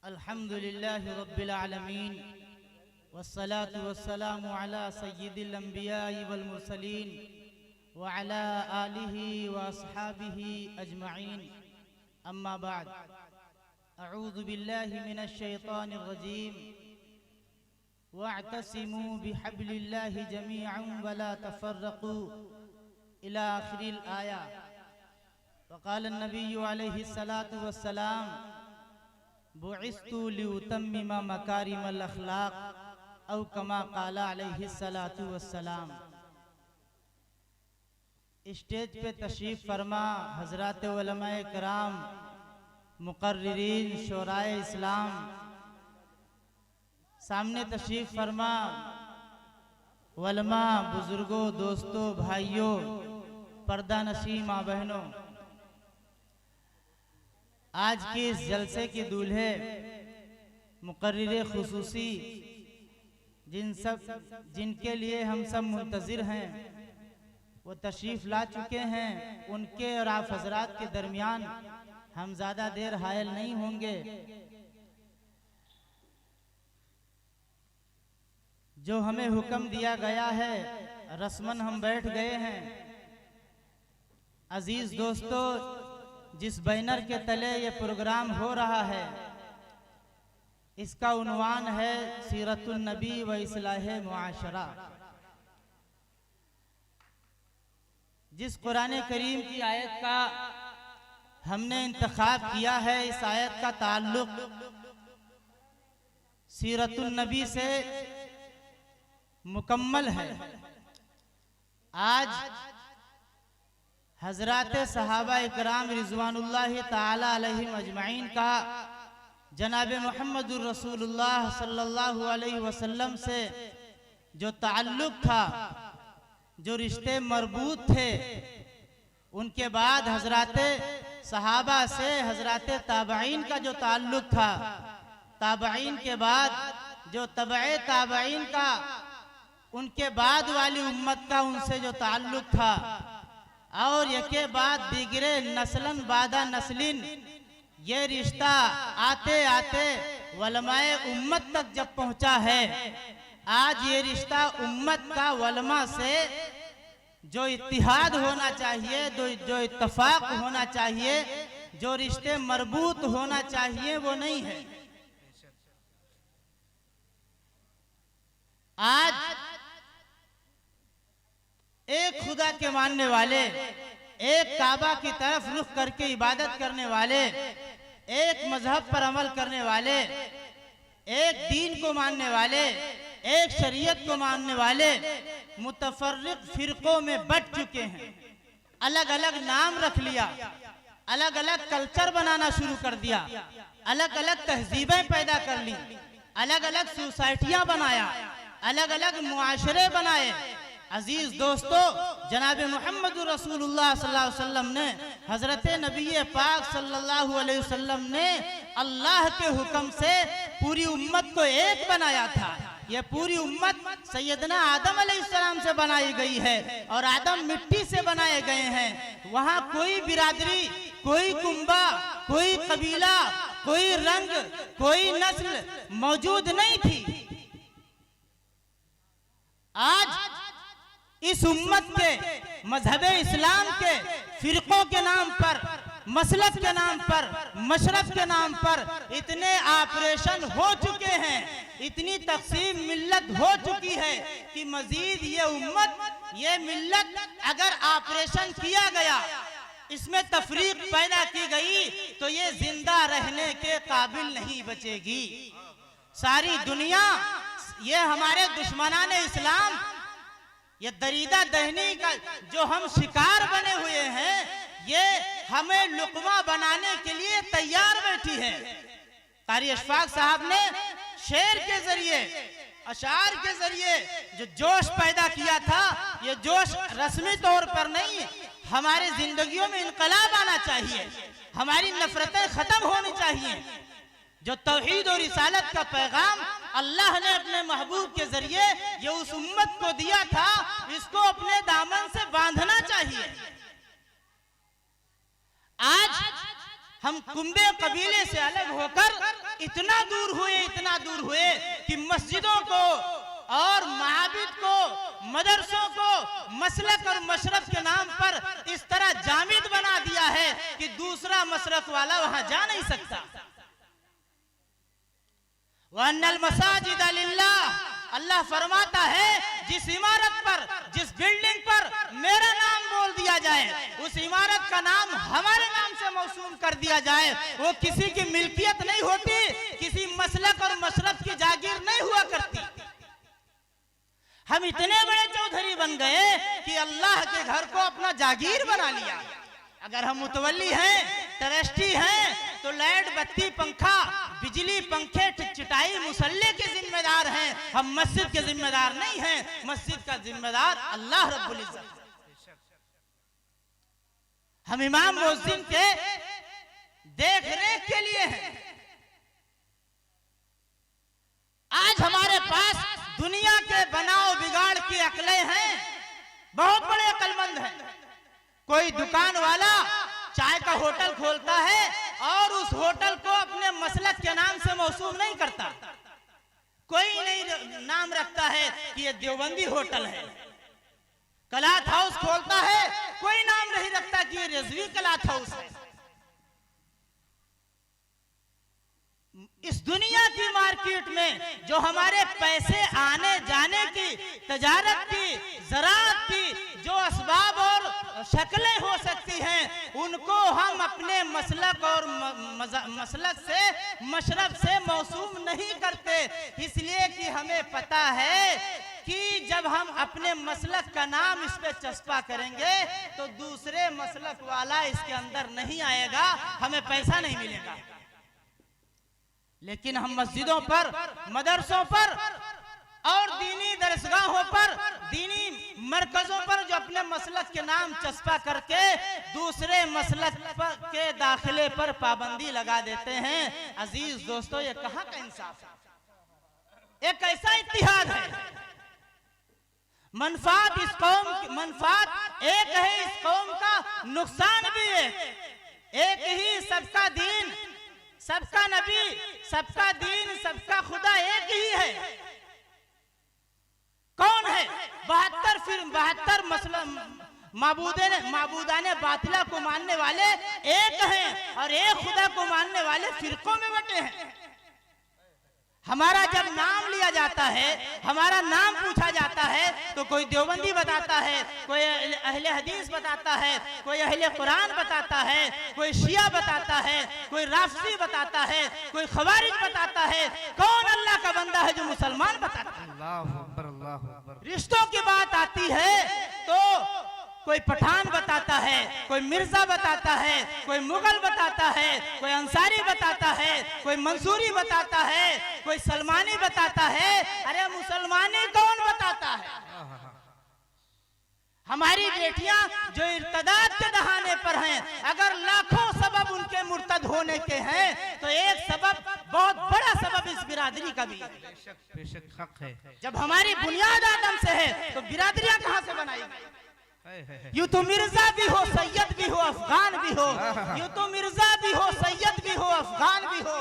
अल्हम्दुलिल्लाह रब्बिल आलमीन वस्सलातु वस्सलामु अला सय्यिदिल अंबिया'i वल मुरसलीन व अला आलिहि व अस्हाबिहि अजमईन अम्मा बाद अऊज़ु बिल्लाहि मिनश शैतानिर रजीम वअतसिमू बिहब्लिल्लाहि जमीअन वला तफर्रक़ू इला आखिरिल आया। वक़ाल नबिय्यु अलैहि सलातु वस्सलाम बुइस्तु लिउतम्मिम मकारिमल अखलाक औ कमा क़ाला अलैहि सलातु वस्सलाम। स्टेज पे तशरीफ़ फरमा हज़रात उलमाए कराम, मुक़र्रिरीन, शोराए इस्लाम, सामने तशरीफ़ फरमा उलमा, बुजुर्गों, दोस्तों, भाइयों, पर्दा नशीं माँ बहनों, आज के इस जलसे के दूल्हे मुक़र्रिर खुसूसी जिनके लिए हम सब मुंतज़िर हैं, वो तशरीफ़ ला चुके हैं। उनके और आप हज़रात के दरमियान हम ज़्यादा देर हायल नहीं होंगे। जो हमें हुक्म दिया गया है रस्मन हम बैठ गए हैं। अजीज दोस्तों, जिस बैनर के तले ये प्रोग्राम हो रहा है इसका उन्वान है सीरतुन नबी व इस्लाह मुआशरा। जिस कुरान करीम की आयत का हमने इंतखाब किया है, इस आयत का ताल्लुक सीरतुन नबी से मुकम्मल है। आज हजरात सहाबा इकराम रिज़वानुल्लाह ताला अलैहिम अजमईन का जनाब मुहम्मदुर रसूलुल्लाह सल्लल्लाहु अलैहि वसल्लम से जो ताल्लुक था, जो रिश्ते मरबूत थे, उनके बाद हजरात सहाबा से हजरात ताबईन का जो ताल्लुक था, ताबईन के बाद जो तबए ताबईन का, उनके बाद वाली उम्मत का उनसे जो ताल्लुक था, और यके बाद दीगरे नस्लन बादा नस्लिन, ये रिश्ता आते आते वलमाए उम्मत तक जब पहुंचा है, आज ये रिश्ता उम्मत का वलमा से जो इत्तिहाद होना चाहिए, जो इत्तफाक होना चाहिए, जो रिश्ते मरबूत होना चाहिए, वो नहीं है। आज एक खुदा के मानने वाले, एक काबा की तरफ रुख करके इबादत करने वाले, एक मजहब पर अमल करने वाले, एक दीन को मानने वाले, एक शरीयत को मानने वाले मुतफर्रिक फिरकों में बट चुके हैं। अलग अलग नाम रख लिया, अलग अलग कल्चर बनाना शुरू कर दिया, अलग अलग तहजीबें पैदा कर ली, अलग अलग सोसाइटियां बनाया, अलग अलग मुआशरे बनाए। अजीज दोस्तों, जनाब मुहम्मद रसूलुल्लाह सल्लल्लाहु अलैहि वसल्लम ने, हजरत नबी पाक सल्लल्लाहु अलैहि वसल्लम ने अल्लाह के हुक्म से पूरी उम्मत को एक बनाया था। यह पूरी उम्मत सैयदना आदम अलैहिस्सलाम से बनाई गई है और आदम मिट्टी से बनाए गए हैं। वहाँ कोई बिरादरी, कोई कुंबा, कोई कबीला, कोई रंग, कोई नस्ल मौजूद नहीं थी। आज इस उम्मत के मजहब इस्लाम के फिरकों के नाम पर, मसलक के नाम पर, मशरफ के नाम पर इतने ऑपरेशन हो चुके हैं, इतनी तकसीम मिल्लत हो चुकी है कि मजीद ये उम्मत, ये मिल्लत अगर ऑपरेशन किया गया, इसमें तफरीक पैदा की गई, तो ये जिंदा रहने के काबिल नहीं बचेगी। सारी दुनिया, ये हमारे दुश्मनाने इस्लाम, ये दरीदा दहनी का जो हम शिकार बने हुए हैं, ये हमें लुकमा बनाने के लिए तैयार बैठी है। कारी अशफाक साहब ने शेर के जरिए, अशार के जरिए जो जोश पैदा किया था, ये जोश रस्मी तौर पर नहीं, हमारे जिंदगियों में इनकलाब आना चाहिए, हमारी नफरतें खत्म होनी चाहिए। जो तौहीद और रिसालत का पैगाम अल्लाह ने अपने महबूब के जरिए ये उस उम्मत को दिया था, इसको अपने दामन से बांधना चाहिए। आज हम कुंबे कबीले से अलग होकर इतना दूर हुए कि मस्जिदों को और महाबिद को, मदरसों को मसलक और मशरफ के नाम पर इस तरह जामिद बना दिया है कि दूसरा मशरफ वाला वहां जा नहीं सकता। वन्नल मसाजिद लिल्लाह, अल्लाह फरमाता है जिस इमारत पर, जिस बिल्डिंग पर मेरा नाम बोल दिया जाए, उस इमारत का नाम हमारे नाम से मौसूम कर दिया जाए, वो किसी की मिल्कियत नहीं होती, किसी मसलक और मशरफ की जागीर नहीं हुआ करती। हम इतने बड़े चौधरी बन गए कि अल्लाह के घर को अपना जागीर बना लिया। अगर हम मुतवल्ली हैं, ट्रस्टी हैं, तो लाइट, बत्ती, पंखा, बिजली, पंखे, चटाई, मुसल्ले के जिम्मेदार हैं। हम मस्जिद के जिम्मेदार नहीं हैं। मस्जिद का जिम्मेदार अल्लाह रब्बुल इज्जत। हम इमाम मुअज्जिन के देख रेख के लिए हैं। आज हमारे पास दुनिया के बनाओ बिगाड़ की अकलें हैं, बहुत बड़े अकलमंद हैं। कोई दुकान वाला चाय का होटल खोलता है और उस होटल को अपने मसलक के नाम से मौसूम नहीं करता। कोई नहीं नाम रखता है कि ये देवबंदी होटल है। कलाथ हाउस खोलता है, कोई नाम नहीं रखता कि ये रिजवी कलाथ हाउस है। इस दुनिया की मार्केट में जो हमारे पैसे आने जाने की, तजारत की, ज़राअत की जो असबाब और शक्लें हो सकती हैं, उनको हम अपने मसलक और मसलक से, मशरफ से मौसूम नहीं करते। इसलिए कि हमें पता है कि जब हम अपने मसलक का नाम इस पे चस्पा करेंगे तो दूसरे मसलक वाला इसके अंदर नहीं आएगा, हमें पैसा नहीं मिलेगा। लेकिन हम मस्जिदों पर, मदरसों पर और दीनी दरसगाहों पर, दीनी मरकजों पर जो अपने मसलक के नाम चस्पा करके दूसरे मसलक के दाखिले पर पाबंदी लगा देते हैं। अजीज दोस्तों, ये कहां का इंसाफ है? एक ऐसा इत्तिहाद है, मनफात इस कौम की, मनफात एक है, इस कौम का नुकसान भी एक ही, सबका दीन, सबका नबी, सबका दीन, सबका खुदा एक ही है। कौन है? 72 मसला माबूदाने बातिला को मानने वाले एक हैं और एक खुदा को मानने वाले फिरकों में बटे हैं। हमारा जब नाम लिया जाता है, हमारा नाम पूछा जाता है, तो कोई देवबंदी बताता है, कोई अहले हदीस बताता है, कोई अहले कुरान बताता है, कोई शिया बताता है, कोई राफसी बताता है, कोई खवारिज बताता है। कौन अल्लाह का बंदा है जो मुसलमान बताता है? अल्लाहु अकबर, अल्लाहु अकबर। रिश्तों की बात आती है तो कोई पठान बताता है, कोई मिर्जा बताता है, कोई मुगल बताता है, कोई अंसारी बताता है, कोई मंसूरी बताता है, कोई सलमानी बताता है। अरे मुसलमानी कौन बताता है? हमारी बेटियां जो इर्तदाद के दहाने पर हैं, अगर लाखों सबब उनके मुर्तद होने के हैं तो एक सबब, बहुत बड़ा सबब इस बिरादरी का भी है। बेशक हक है। जब हमारी बुनियाद आदम से है तो बिरादरियां कहां से बनाई? यूं तो मिर्जा भी हो, सैयद भी हो, अफगान भी हो, यूं तो मिर्जा भी हो, सैयद भी हो, अफगान भी हो,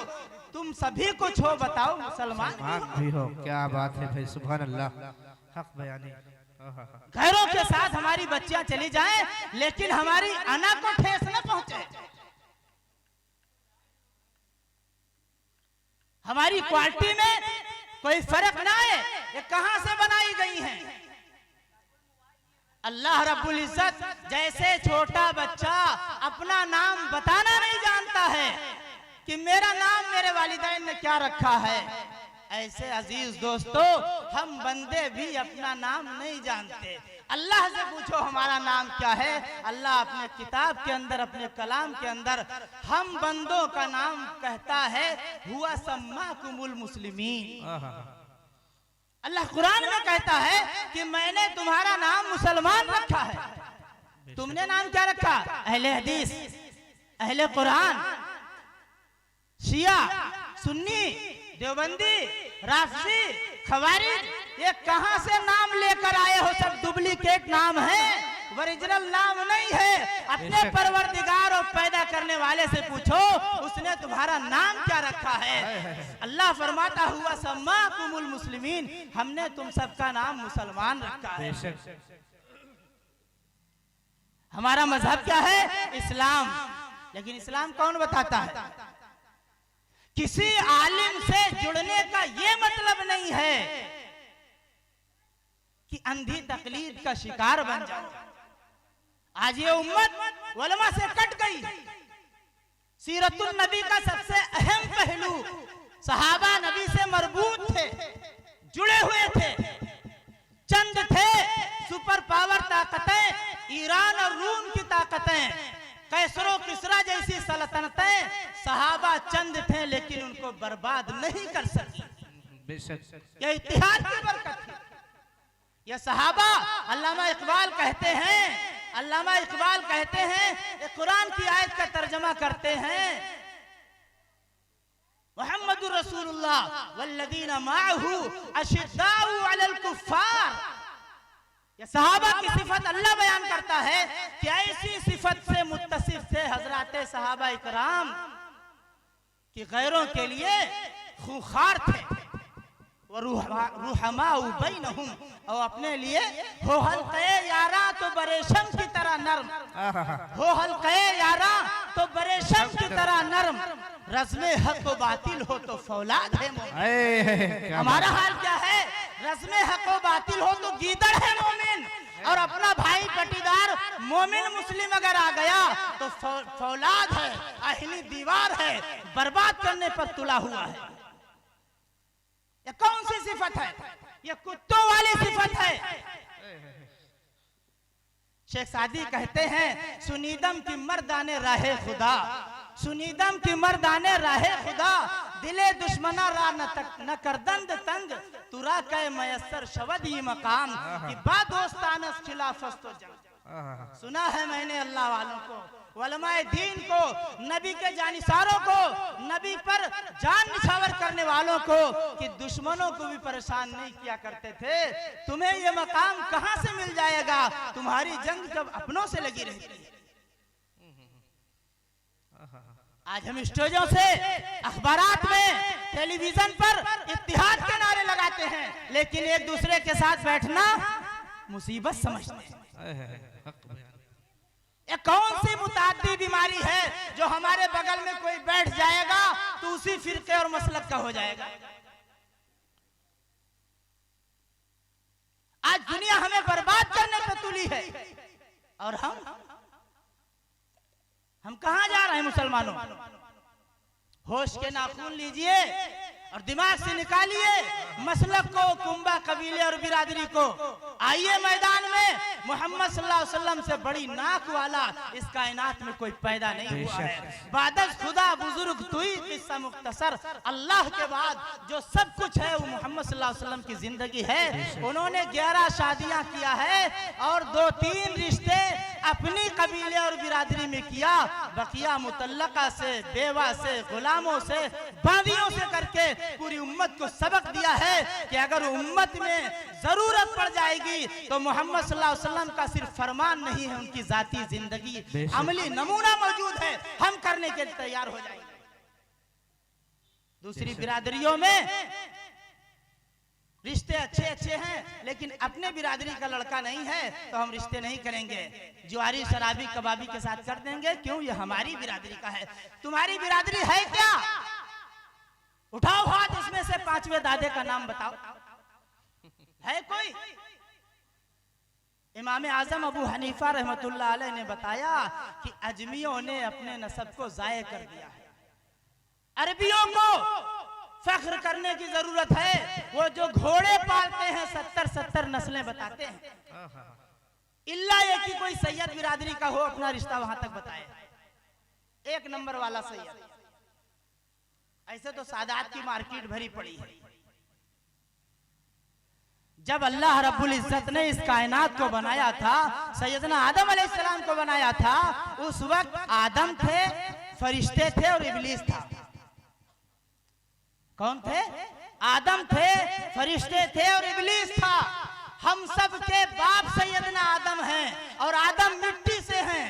तुम सभी कुछ हो, बताओ मुसलमान भी हो। क्या बात है भाई, सुभान अल्लाह, हक बयानी। घरों के साथ हमारी बच्चियां चली जाएं, लेकिन हमारी अना को ठेस न पहुंचे, हमारी क्वालिटी में कोई फर्क ना आए। ये कहां से बनाई गई हैं? अल्लाह रब्बुल इज्जत जैसे छोटा बच्चा अपना नाम बताना नहीं जानता है कि मेरा नाम मेरे वालिदैन ने क्या रखा है, ऐसे अजीज दोस्तों हम बंदे भी अपना नाम नहीं जानते। अल्लाह से पूछो हमारा नाम क्या है। अल्लाह अपने किताब के अंदर, अपने कलाम के अंदर हम बंदों का नाम कहता है, हुआ सम्माकुमुल मुस्लिमीन। अल्लाह कुरान में कहता है कि मैंने तुम्हारा नाम मुसलमान रखा है। तुमने नाम क्या रखा? अहले हदीस, अहले कुरान, शिया, सुन्नी, देवबंदी, राफसी, खवारिज। ये कहां से नाम लेकर आए हो? सब डुप्लीकेट नाम है। ओरिजिनल नाम नहीं है। अपने परवरदिगार और पैदा करने वाले से पूछो उसने तुम्हारा नाम क्या रखा है। अल्लाह फरमाता हुआ सम्माकुमुल मुस्लिमीन, हमने तुम सबका नाम मुसलमान रखा है। हमारा मजहब क्या है? इस्लाम। लेकिन इस्लाम कौन बताता है? किसी आलिम से जुड़ने का ये मतलब नहीं है कि अंधी तकलीद का शिकार बन जाओ। आज ये उम्मत उलमा से कट गई। सीरतुल नबी का सबसे अहम पहलू, सहाबा नबी से मरबूत थे, जुड़े हुए थे। चंद थे सुपर पावर ताकतें, ईरान और रूम की ताकतें, कैसरो किसरा जैसी सल्तनतें, सहाबा चंद थे लेकिन उनको बर्बाद नहीं कर सकी। यह इतिहाद की बरकत थी। यह सहाबा, अल्लामा इकबाल कहते हैं, कुरान की आयत का तर्जमा करते हैं, मुहम्मदुर रसूलुल्लाह वल्लदीना माअहू अशिद्दाउ अलल कुफ्फार। यह सहाबा की सिफत अल्लाह बयान करता है कि ऐसी सिफत से मुत्तसिफ थे हजराते सहाबा इकराम कि गैरों के लिए खूंखार थे, रुहमाउ बैनहुम, और अपने लिए हो हल्के यारा तो बरेशम की तरह नरम, हो हल्के यारा तो बरेशम की तरह नरम, रज़्मे हक व बातिल हो तो फौलाद है मोमिन। हमारा हाल क्या है? रज़्मे हक व बातिल हो तो गीदड़ है मोमिन, और अपना भाई पटीदार मोमिन मुस्लिम अगर आ गया तो फौलाद है, अहिनी दीवार है, बर्बाद करने पर तुला हुआ है। ये कौन सी सिफत है? ये कुत्तों वाली सिफत है। शेख सादी कहते हैं, सुनीदम की मर्दाने राहे खुदा, सुनीदम की मर्दाने राहे खुदा, दिले दुश्मना रा न करदंद तंग, तुरा कै मयसर शवद ही मकाम, कि बा दोस्तानस खिलाफस तो जंग। सुना है मैंने अल्लाह वालों को, उलमाए दीन को, नबी के जानिसारों को, नबी पर जान निछावर करने वालों को कि दुश्मनों को भी परेशान नहीं किया करते थे। तुम्हें ये मकाम कहां से मिल जाएगा? तुम्हारी जंग जब अपनों से लगी रहती है। आज हम स्टेजों से, अखबारात में, टेलीविजन पर इत्तिहाद के नारे लगाते हैं, लेकिन एक दूसरे के साथ बैठना मुसीबत समझते हैं। ये कौन सी मुताद्दी बीमारी है जो हमारे बगल में कोई बैठ जाएगा तो उसी फिरके और मसलक का हो जाएगा। आज दुनिया हमें बर्बाद करने पर तुली है, और हम कहां जा रहे हैं? मुसलमानों, होश के नाखून लीजिए और दिमाग से निकालिए मसलक को, कुंबा कबीले और बिरादरी को। आइए मैदान में, मोहम्मद सल्लल्लाहु अलैहि वसल्लम से बड़ी नाक वाला इस कायनात में कोई पैदा नहीं हुआ है। बादल खुदा बुजुर्ग तुई किस्सा मुख्तसर, अल्लाह के बाद जो सब कुछ है वो मोहम्मद सल्लल्लाहु अलैहि वसल्लम की जिंदगी है। उन्होंने 11 शादियां किया है और 2-3 रिश्ते अपनी कबीले और बिरादरी में किया। बकिया मुतल्लका से, बेवा से, गुलामों से, बांदियों से करके पूरी उम्मत को सबक दिया है कि अगर उम्मत में जरूरत पड़ जाएगी तो मोहम्मद सल्लल्लाहु अलैहि वसल्लम का सिर्फ फरमान नहीं है, उनकी जाती जिंदगी, अमली नमूना मौजूद है, हम करने के लिए तैयार हो जाएंगे। दूसरी बिरादरियों में रिश्ते अच्छे हैं, लेकिन अपने बिरादरी का लड़का नहीं है तो हम रिश्ते नहीं करेंगे। जुआरी शराबी कबाबी के साथ कर देंगे, क्यों? ये हमारी बिरादरी का है। तुम्हारी बिरादरी है क्या? उठाओ हाथ, इसमें से 5वें दादे का नाम बताओ, है कोई? इमाम आजम अबू हनीफा रहमतुल्लाह अलैह ने बताया कि अजमियों ने अपने नस्ब को जाये कर दिया है। अरबियों को फख्र करने की जरूरत है। वो जो घोड़े पालते हैं 70 नस्लें बताते हैं, इल्ला ये कि कोई सैयद बिरादरी का हो, अपना रिश्ता वहां तक बताए, 1 नंबर वाला सैयद। ऐसे तो सादात की मार्केट भरी पड़ी है। जब अल्लाह रब्बुल इज्जत ने इस कायनात को बनाया था, सैयदना आदम अलैहिस्सलाम को बनाया था, उस वक्त आदम थे, फरिश्ते थे और इब्लीस था। कौन थे? आदम थे, फरिश्ते थे और इब्लीस था। हम सब के बाप सैयदना आदम हैं और आदम मिट्टी से हैं।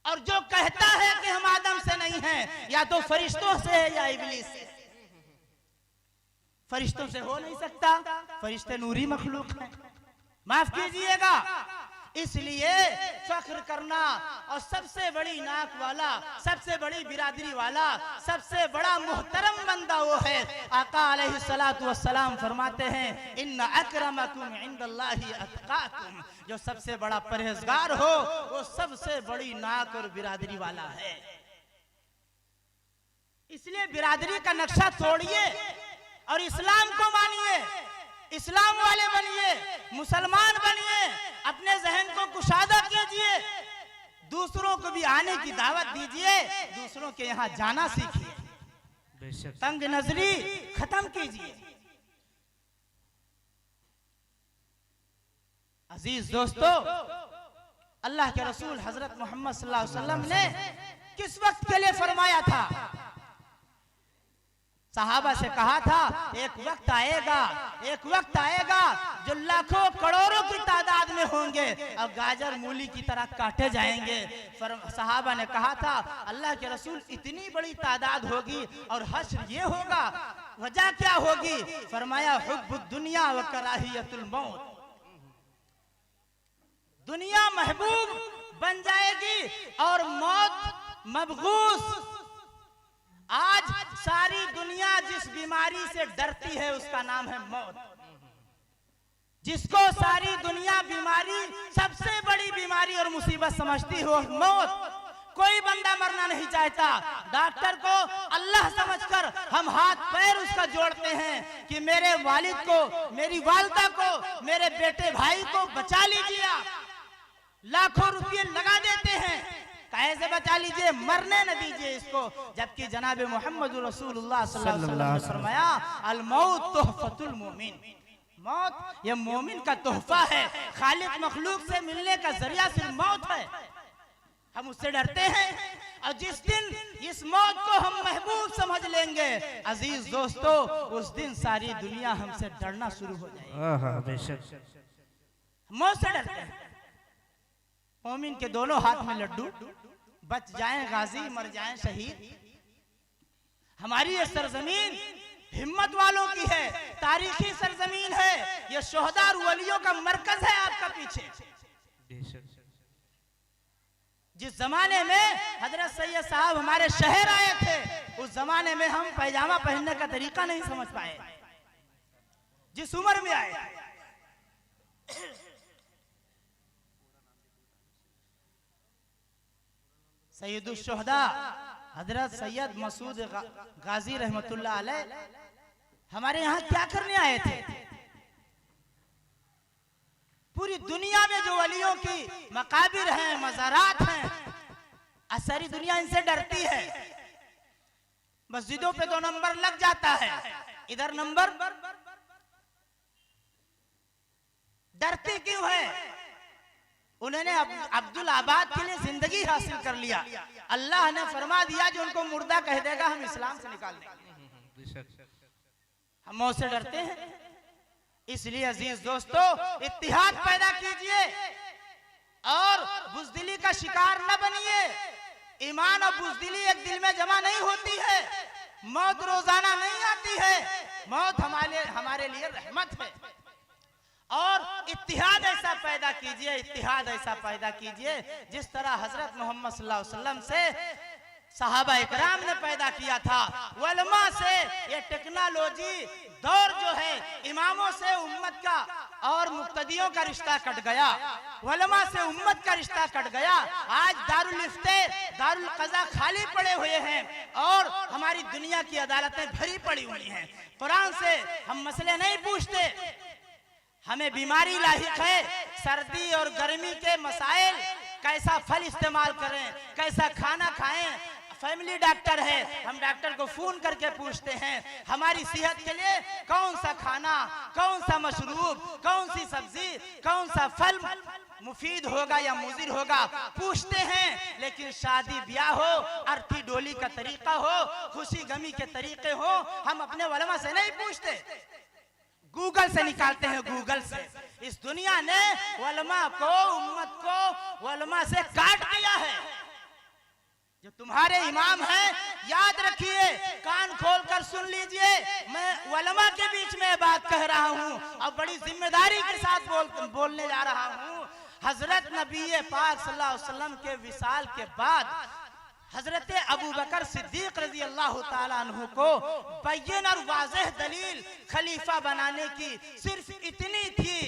और जो कहता है कि हम आदम से नहीं हैं, या तो फरिश्तों से है या इब्लीस से। फरिश्तों से हो नहीं सकता, फरिश्ते नूरी मखलूक हैं, माफ कीजिएगा। इसलिए फख्र करना और सबसे बड़ी नाक वाला, सबसे बड़ी बिरादरी वाला, सबसे बड़ा मुहतरम बंदा वो है। आका अलैहिस्सलातु वस्सलाम फरमाते हैं, इन्ना अक्रमकुम इंदल्लाहि अत्काकुम, जो सबसे बड़ा परहेजगार हो वो सबसे बड़ी नाक और बिरादरी वाला है। इसलिए बिरादरी का नक्शा तोड़िए और इस्लाम को मानिए, इस्लाम वाले बनिए, मुसलमान बनिए, अपने जहन को कुशादा कीजिए, दूसरों को भी आने की दावत दीजिए, दूसरों के यहाँ जाना सीखिए, तंग नजरी खत्म कीजिए। अजीज दोस्तों, अल्लाह के रसूल हजरत मोहम्मद सल्लल्लाहु अलैहि वसल्लम ने किस वक्त के लिए फरमाया था? सहाबा से कहा था, एक वक्त आएगा, एक वक्त आएगा जो लाखों करोड़ों की तादाद में होंगे और गाजर मूली की तरह काटे जाएंगे। सहाबा ने कहा था, अल्लाह के रसूल इतनी बड़ी तादाद होगी और हश्र ये होगा, वजह क्या होगी? फरमाया, हुब्बुद दुनिया व कराहियतुल मौत, दुनिया महबूब बन जाएगी और मौत मबगूस। आज सारी दुनिया जिस बीमारी से डरती है उसका नाम है मौत। जिसको सारी दुनिया बीमारी, सबसे बड़ी बीमारी और मुसीबत समझती हो, मौत। कोई बंदा मरना नहीं चाहता। डॉक्टर को अल्लाह समझकर हम हाथ पैर उसका जोड़ते हैं कि मेरे वालिद को, मेरी वालिदा को, मेरे बेटे भाई को बचा लीजिए। लाखों रुपये लगा देते हैं, कैसे बचा लीजिए, मरने न दीजिए इसको। जबकि जनाब मोहम्मद रसूलुल्लाह सल्लल्लाहु अलैहि वसल्लम ने फरमाया, अल मौत तोहफतुल मोमिन, मौत ये मोमिन का तोहफा है। खालिक मखलूक से मिलने का जरिया सिर्फ मौत है। हम उससे डरते हैं और जिस दिन इस मौत को हम महबूब समझ लेंगे, अजीज दोस्तों, उस दिन सारी दुनिया हमसे डरना शुरू हो जाएगी। मौत से डरते हैं। मोमिन के दोनों हाथ में लड्डू, बच जाएं गाजी, मर जाएं शहीद। हमारी ये सरजमीन हिम्मत वालों की है, तारीखी सरजमीन है। ये शोहदा और वलियों का मरकज है आपका पीछे। जिस जमाने में हजरत सैयद साहब हमारे शहर आए थे, उस जमाने में हम पैजामा पहनने का तरीका नहीं समझ पाए। जिस उम्र में आए, सैयदुल शुहदा हजरत सैयद मसूद गाजी रहमतुल्लाह अलैह हमारे यहाँ क्या करने आए थे? पूरी दुनिया में जो वलियों की मकाबिर हैं, मज़ारात हैं, सारी दुनिया इनसे डरती है। मस्जिदों पे 2 नंबर लग जाता है, इधर नंबर। डरती क्यों है? उन्होंने अब्दुल आबाद के लिए जिंदगी हासिल कर लिया। अल्लाह ने फरमा दिया जो उनको मुर्दा कह देगा हम इस्लाम से निकाल देंगे। हम मौत से डरते हैं। इसलिए अजीज दोस्तों, इत्तिहाद पैदा कीजिए और बुज़दिली का शिकार न बनिए। ईमान और बुज़दिली एक दिल में जमा नहीं होती है। मौत रोजाना नहीं आती है। मौत हमारे लिए रहमत है। और इत्तिहाद ऐसा पैदा कीजिए, इत्तिहाद ऐसा पैदा कीजिए जिस तरह हजरत मोहम्मद सल्लल्लाहु अलैहि वसल्लम से सहाबा इकराम ने पैदा किया था। उलमा से ये टेक्नोलॉजी दौर जो है, इमामों से उम्मत का और मुक्तदियों का रिश्ता कट गया, उलमा से उम्मत का रिश्ता कट गया। आज दारुल इफ्ते, दारुल क़ज़ा खाली पड़े हुए हैं और हमारी दुनिया की अदालतें भरी पड़ी हुई हैं। कुरान से हम मसले नहीं पूछते। हमें बीमारी लाहिक है, सर्दी और गर्मी के मसाइल, कैसा फल इस्तेमाल करें, कैसा खाना खाएं। फैमिली डॉक्टर है, हम डॉक्टर को फोन करके पूछते हैं हमारी सेहत के लिए कौन सा खाना, कौन सा मशरूब, कौन सी सब्जी, कौन सा फल मुफीद होगा या मुजिर होगा, पूछते हैं। लेकिन शादी ब्याह हो, अर्थी डोली का तरीका हो, खुशी गमी के तरीके हो, हम अपने उलमा से नहीं पूछते। गूगल से निकालते हैं, गूगल से। इस दुनिया ने उलमा को, उम्मत को उलमा से काट दिया है। जो तुम्हारे इमाम हैं, याद रखिए, कान खोलकर सुन लीजिए, मैं उलमा के बीच में बात कह रहा हूं और बड़ी जिम्मेदारी के साथ बोलने जा रहा हूं। हजरत नबी पाक सल्लल्लाहु अलैहि वसल्लम के विसाल के बाद हजरत अबू बकर सिद्दीक रजी अल्लाह ताला अन्हु को बैन और वाज़ेह दलील खलीफा बनाने की सिर्फ इतनी थी।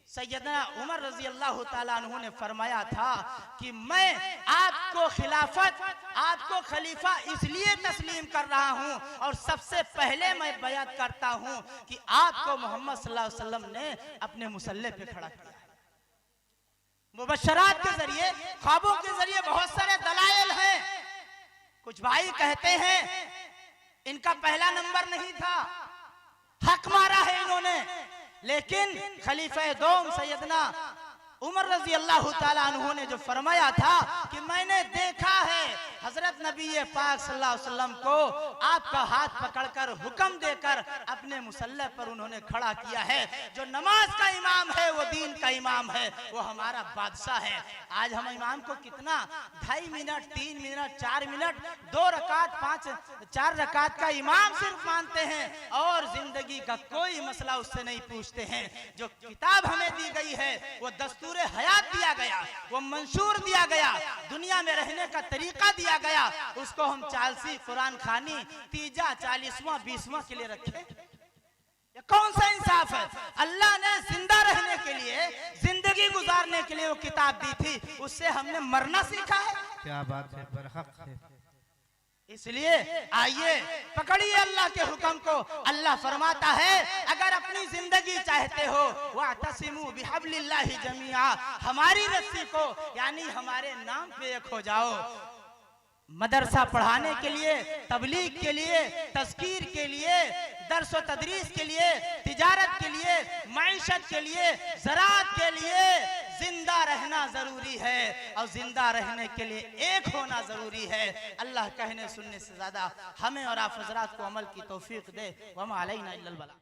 सैयदना उमर रजी अल्लाह ताला अन्हु ने फरमाया था कि मैं आपको खिलाफत, आपको खलीफा इसलिए तस्लीम कर रहा हूं और सबसे पहले मैं बयात करता हूं कि आपको मोहम्मद सल्लल्लाहु अलैहि वसल्लम ने अपने मुसल्ले पे खड़ा किया। मुबशरात के जरिए, ख्वाबों के जरिए बहुत सारे दलाइल हैं। कुछ भाई कहते हैं इनका पहला नंबर नहीं था, हक मारा है इन्होंने, लेकिन खलीफा दोम सैयदना उमर रजी अल्लाह ताला अन्हु ने जो फरमाया था कि मैंने देखा है हजरत नबी पाक सल्लल्लाहु अलैहि वसल्लम को आपका हाथ पकड़कर हुक्म देकर अपने मुसल्ले पर उन्होंने खड़ा किया है। जो नमाज का इमाम है वो दीन का इमाम है, वो हमारा बादशाह है। आज हम इमाम को कितना 2.5 मिनट, 3 मिनट, 4 मिनट, 2 रकात, 4 रकात का इमाम सिर्फ मानते हैं और जिंदगी का कोई मसला उससे नहीं पूछते हैं। जो किताब हमें दी गई है वो दस्तूर हयात दिया गया, वो मंशूर दिया गया, दुनिया में रहने का तरीका दिया गया, उसको हम चालसी, कुरान खानी, तीजा, 40वां, 20वां के लिए रखे। ये कौन सा इंसाफ है? अल्लाह ने जिंदा रहने के लिए, जिंदगी गुजारने के लिए वो किताब दी थी, उससे हमने मरना सीखा है। क्या बात है, बरहक है। इसलिए आइए पकड़िए अल्लाह के हुक्म को। अल्लाह फरमाता है अगर अपनी जिंदगी चाहते हो वातसिमू बिहब्लिल्लाहि जमीआ, हमारी रस्सी को यानी हमारे नाम पे एक हो जाओ। मदरसा पढ़ाने के लिए, तबलीग के लिए, तज़कीर के लिए, दर्स व तदरीस के लिए, तिजारत के लिए, मईशत के लिए, ज़राअत के लिए जिंदा रहना जरूरी है और जिंदा रहने के लिए एक होना जरूरी है। अल्लाह कहने सुनने से ज्यादा हमें और आप हजरात को अमल की तौफीक दे। वमा अलैना इल्लल बलाग।